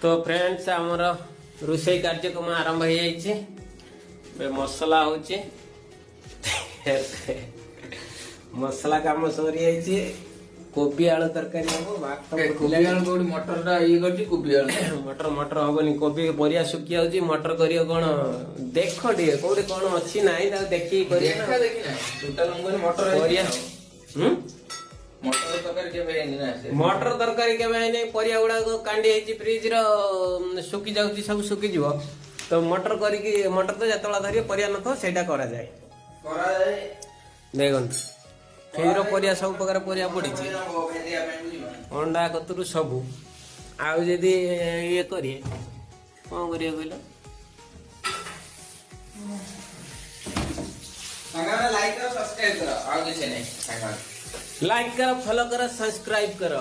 तो फ्रेंड्स आमर रोषे कार्यक्रम आरंभ हो जाइए मसला हूँ मसला काम सरी जाइए कोबी आलू तरकारी हम मटर मटर हबनी कोबी परिया सुखी जाऊँ मटर कर कौन देख टे कौटे कौन अच्छी ना देखिए मटर तरकारी के परिया गुड़ा कांडी फ्रिज रुकी जाऊँ सब सुखी जीव तो मटर मटर तो जो धरिए परिया न से देखो फ्रिज परिया सब प्रकार परिया पड़ी अंडा कतरू सब आदि ये करिए कौन करिए कहल लाइक करो फॉलो करो सब्सक्राइब करो।